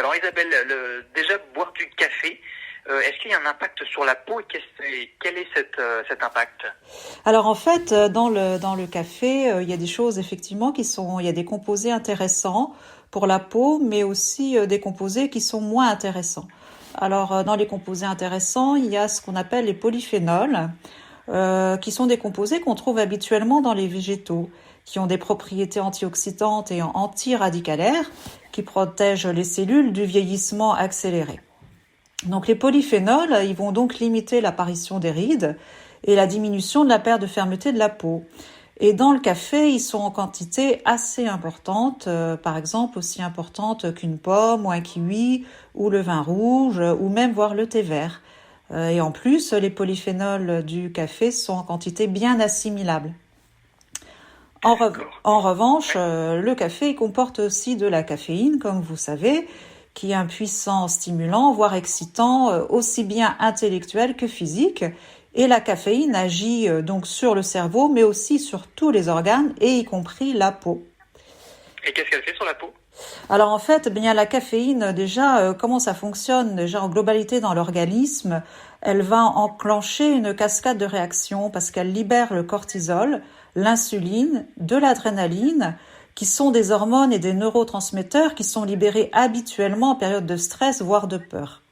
Alors Isabelle, déjà boire du café, est-ce qu'il y a un impact sur la peau et quel est cet impact? Alors en fait, dans le café, il y a des choses effectivement il y a des composés intéressants pour la peau, mais aussi des composés qui sont moins intéressants. Alors dans les composés intéressants, il y a ce qu'on appelle les polyphénols, qui sont des composés qu'on trouve habituellement dans les végétaux, qui ont des propriétés antioxydantes et antiradicalaires, qui protègent les cellules du vieillissement accéléré. Donc les polyphénols, ils vont donc limiter l'apparition des rides et la diminution de la perte de fermeté de la peau. Et dans le café, ils sont en quantité assez importante, par exemple aussi importante qu'une pomme ou un kiwi ou le vin rouge ou même voire le thé vert. Et en plus, les polyphénols du café sont en quantité bien assimilable. D'accord. En revanche, Ouais. le café il comporte aussi de la caféine, comme vous savez, qui est un puissant stimulant, voire excitant, aussi bien intellectuel que physique. Et la caféine agit donc sur le cerveau, mais aussi sur tous les organes, et y compris la peau. Et qu'est-ce qu'elle fait sur la peau? Alors en fait, eh bien la caféine, déjà, comment ça fonctionne déjà en globalité dans l'organisme? Elle va enclencher une cascade de réactions parce qu'elle libère le cortisol, l'insuline, de l'adrénaline, qui sont des hormones et des neurotransmetteurs qui sont libérés habituellement en période de stress, voire de peur.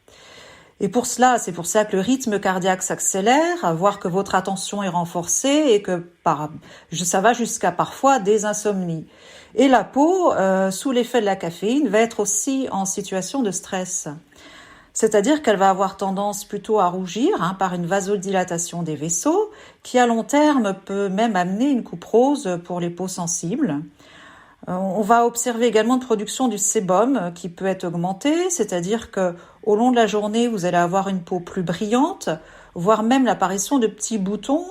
Et c'est pour ça que le rythme cardiaque s'accélère, voire que votre attention est renforcée et que ça va jusqu'à parfois des insomnies. Et la peau, sous l'effet de la caféine, va être aussi en situation de stress. C'est-à-dire qu'elle va avoir tendance plutôt à rougir par une vasodilatation des vaisseaux, qui à long terme peut même amener une coupe rose pour les peaux sensibles. On va observer également une production du sébum qui peut être augmentée, c'est-à-dire que au long de la journée, vous allez avoir une peau plus brillante, voire même l'apparition de petits boutons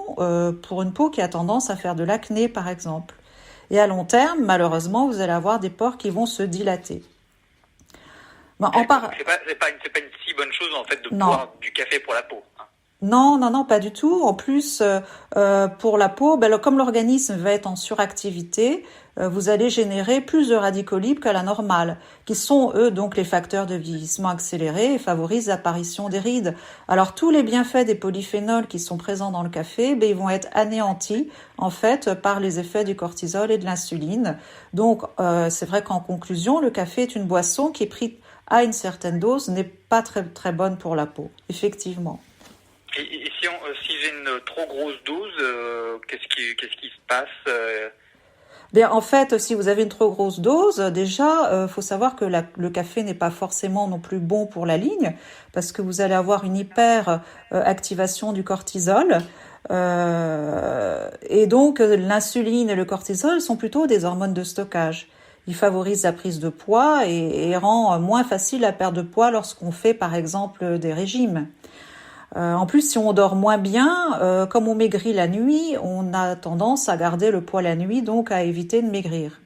pour une peau qui a tendance à faire de l'acné, par exemple. Et à long terme, malheureusement, vous allez avoir des pores qui vont se dilater. Ben, D'accord. Donc c'est pas une si bonne chose en fait de Non, boire du café pour la peau, hein. Non, non, non, pas du tout. En plus, pour la peau, comme l'organisme va être en suractivité, vous allez générer plus de radicaux libres qu'à la normale, qui sont, eux, donc les facteurs de vieillissement accéléré et favorisent l'apparition des rides. Alors, tous les bienfaits des polyphénols qui sont présents dans le café, ils vont être anéantis, en fait, par les effets du cortisol et de l'insuline. Donc, c'est vrai qu'en conclusion, le café est une boisson qui, prise à une certaine dose, n'est pas très, très bonne pour la peau, effectivement. Et si j'ai une trop grosse dose, qu'est-ce qui se passe? Bien, en fait, si vous avez une trop grosse dose, déjà, faut savoir que le café n'est pas forcément non plus bon pour la ligne, parce que vous allez avoir une hyper activation du cortisol. Et donc, l'insuline et le cortisol sont plutôt des hormones de stockage. Ils favorisent la prise de poids et rend moins facile la perte de poids lorsqu'on fait, par exemple, des régimes. En plus, si on dort moins bien, comme on maigrit la nuit, on a tendance à garder le poids la nuit, donc à éviter de maigrir.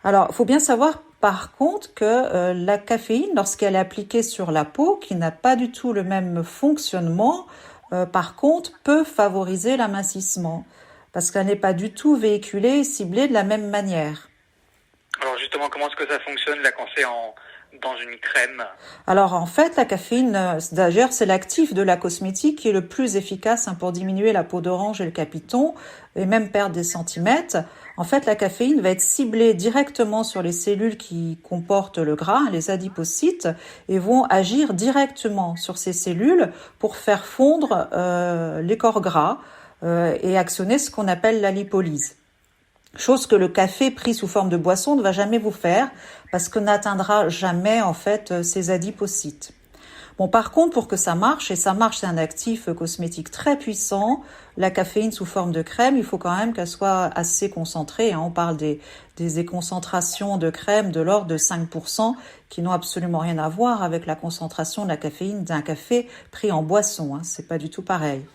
Alors, il faut bien savoir par contre que la caféine, lorsqu'elle est appliquée sur la peau, qui n'a pas du tout le même fonctionnement, par contre, peut favoriser l'amincissement, parce qu'elle n'est pas du tout véhiculée et ciblée de la même manière. Alors justement, comment est-ce que ça fonctionne là quand c'est dans une crème? Alors en fait, la caféine, d'ailleurs, c'est l'actif de la cosmétique qui est le plus efficace pour diminuer la peau d'orange et le capiton, et même perdre des centimètres. En fait, la caféine va être ciblée directement sur les cellules qui comportent le gras, les adipocytes, et vont agir directement sur ces cellules pour faire fondre les corps gras et actionner ce qu'on appelle la lipolyse. Chose que le café pris sous forme de boisson ne va jamais vous faire parce que n'atteindra jamais en fait ces adipocytes. Bon, par contre, pour que ça marche, et ça marche, c'est un actif cosmétique très puissant, la caféine sous forme de crème, il faut quand même qu'elle soit assez concentrée. On parle des concentrations de crème de l'ordre de 5% qui n'ont absolument rien à voir avec la concentration de la caféine d'un café pris en boisson. C'est pas du tout pareil.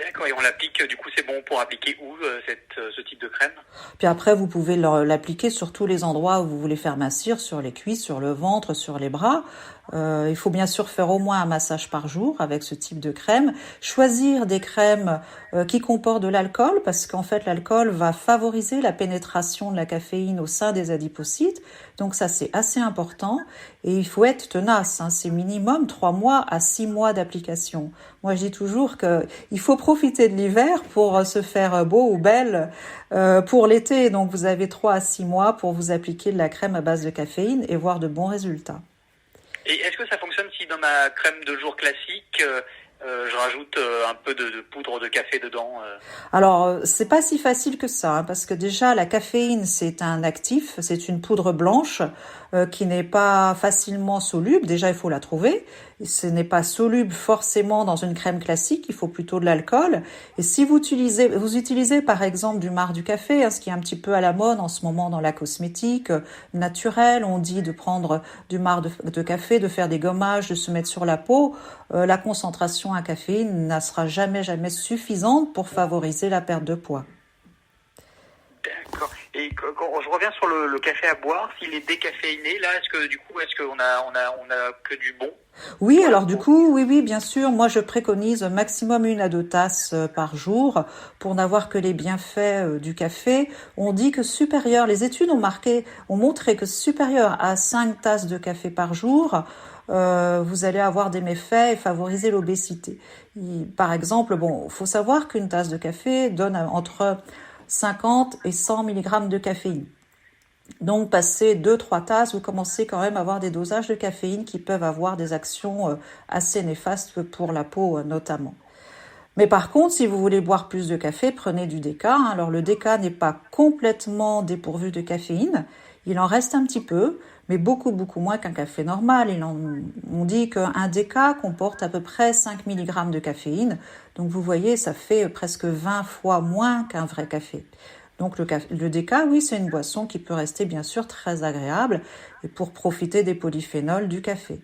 D'accord, et on l'applique, du coup c'est bon pour appliquer où ce type de crème? Puis après, vous pouvez l'appliquer sur tous les endroits où vous voulez faire mincir, sur les cuisses, sur le ventre, sur les bras. Il faut bien sûr faire au moins un massage par jour avec ce type de crème. Choisir des crèmes qui comportent de l'alcool, parce qu'en fait, l'alcool va favoriser la pénétration de la caféine au sein des adipocytes. Donc ça, c'est assez important. Et il faut être tenace, hein. C'est minimum 3 mois à 6 mois d'application. Moi, je dis toujours qu'il faut profiter de l'hiver pour se faire beau ou belle pour l'été. Donc, vous avez 3 à 6 mois pour vous appliquer de la crème à base de caféine et voir de bons résultats. Et est-ce que ça fonctionne si dans ma crème de jour classique, je rajoute un peu de poudre de café dedans? Alors, c'est pas si facile que ça, hein, parce que déjà, la caféine, c'est un actif, c'est une poudre blanche qui n'est pas facilement soluble. Déjà, il faut la trouver. Ce n'est pas soluble forcément dans une crème classique, il faut plutôt de l'alcool. Et si vous utilisez par exemple du marc du café, hein, ce qui est un petit peu à la mode en ce moment dans la cosmétique naturelle, on dit de prendre du marc de café, de faire des gommages, de se mettre sur la peau. La concentration à caféine ne sera jamais suffisante pour favoriser la perte de poids. D'accord. Et quand je reviens sur le café à boire, s'il est décaféiné, là, est-ce qu'on a que du bon? Oui, alors du coup, oui, bien sûr. Moi, je préconise maximum 1 à 2 tasses par jour pour n'avoir que les bienfaits du café. On dit que les études ont montré que supérieur à 5 tasses de café par jour, vous allez avoir des méfaits et favoriser l'obésité. Par exemple, faut savoir qu'une tasse de café donne entre 50 et 100 mg de caféine. Donc, passer 2-3 tasses, vous commencez quand même à avoir des dosages de caféine qui peuvent avoir des actions assez néfastes pour la peau notamment. Mais par contre, si vous voulez boire plus de café, prenez du déca. Alors, le déca n'est pas complètement dépourvu de caféine. Il en reste un petit peu, mais beaucoup moins qu'un café normal. On dit qu'un déca comporte à peu près 5 mg de caféine. Donc, vous voyez, ça fait presque 20 fois moins qu'un vrai café. Donc le déca, oui, c'est une boisson qui peut rester bien sûr très agréable et pour profiter des polyphénols du café.